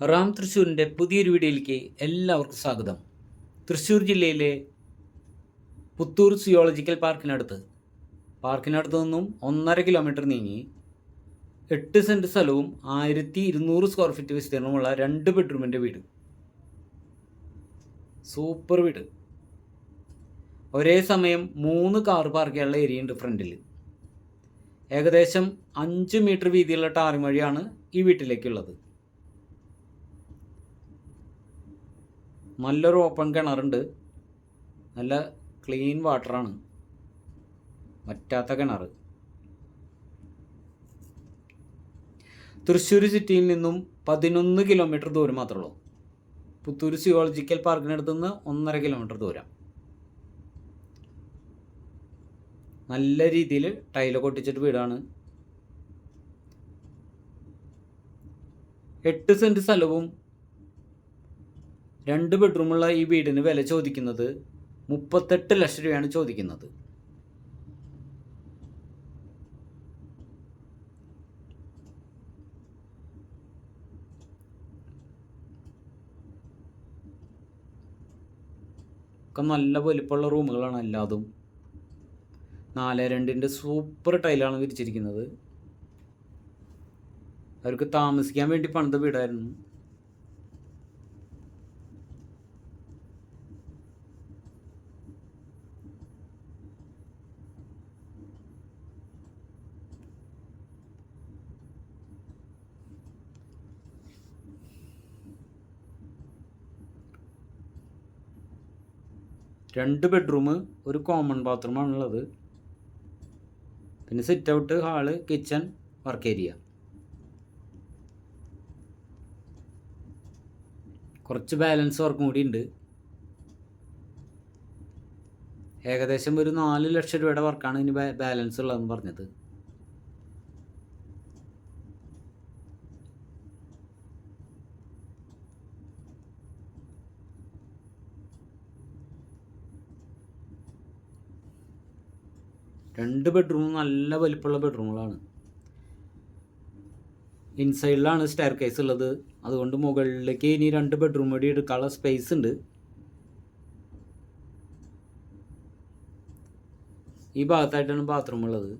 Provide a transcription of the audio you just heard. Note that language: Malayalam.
റാം തൃശ്ശൂരിൻ്റെ പുതിയൊരു വീഡിയോയിലേക്ക് എല്ലാവർക്കും സ്വാഗതം. തൃശ്ശൂർ ജില്ലയിലെ പുത്തൂർ സുയോളജിക്കൽ പാർക്കിനടുത്ത് നിന്നും 1.5 കിലോമീറ്റർ നീങ്ങി 8 സെൻറ്റ് സ്ഥലവും 1200 സ്ക്വയർ ഫീറ്റ് വിസ്തീർണമുള്ള 2 ബെഡ്റൂമിൻ്റെ വീട്. സൂപ്പർ വീട്. ഒരേ സമയം 3 കാർ പാർക്ക് ചെയ്യാനുള്ള ഏരിയ ഉണ്ട് ഫ്രണ്ടിൽ. ഏകദേശം 5 മീറ്റർ വീതിയുള്ള ടാറിംഗ് വഴിയാണ് ഈ വീട്ടിലേക്കുള്ളത്. നല്ലൊരു ഓപ്പൺ കിണറുണ്ട്. നല്ല ക്ലീൻ വാട്ടറാണ്, വറ്റാത്ത കിണർ. തൃശ്ശൂർ സിറ്റിയിൽ നിന്നും 11 കിലോമീറ്റർ ദൂരം മാത്രമേ ഉള്ളൂ. പുത്തൂർ സുയോളജിക്കൽ പാർക്കിനടുത്ത് നിന്ന് 1.5 കിലോമീറ്റർ ദൂരം. നല്ല രീതിയിൽ ടൈലൊക്കെ ഒട്ടിച്ചിട്ട് വീടാണ്. 8 സെൻറ്റ് സ്ഥലവും 2 ബെഡ്റൂമുള്ള ഈ വീടിന് വില ചോദിക്കുന്നത് 38 ലക്ഷം രൂപയാണ് ചോദിക്കുന്നത്. ഒക്കെ നല്ല വലിപ്പമുള്ള റൂമുകളാണ് എല്ലാതും. 4:2 സൂപ്പർ ടൈലാണ് വിരിച്ചിരിക്കുന്നത്. അവർക്ക് താമസിക്കാൻ വേണ്ടി പണിത വീടായിരുന്നു. രണ്ട് ബെഡ്റൂം, ഒരു കോമൺ ബാത്റൂമാണുള്ളത്. പിന്നെ sit out, hall, kitchen, work area. കുറച്ച് ബാലൻസ് വർക്കും കൂടി ഉണ്ട്. ഏകദേശം ഒരു 4 ലക്ഷം രൂപയുടെ വർക്കാണ് ഇനി ബാലൻസ് ഉള്ളതെന്ന് പറഞ്ഞത്. രണ്ട് ബെഡ്റൂം നല്ല വലിപ്പമുള്ള ബെഡ്റൂമുകളാണ്. ഇൻസൈഡിലാണ് സ്റ്റെയർ കേസ് ഉള്ളത്. അതുകൊണ്ട് മുകളിലേക്ക് ഇനി 2 ബെഡ്റൂം കൂടി എടുക്കാനുള്ള സ്പേസ് ഉണ്ട്. ഈ ഭാഗത്തായിട്ടാണ് ബാത്റൂം ഉള്ളത്.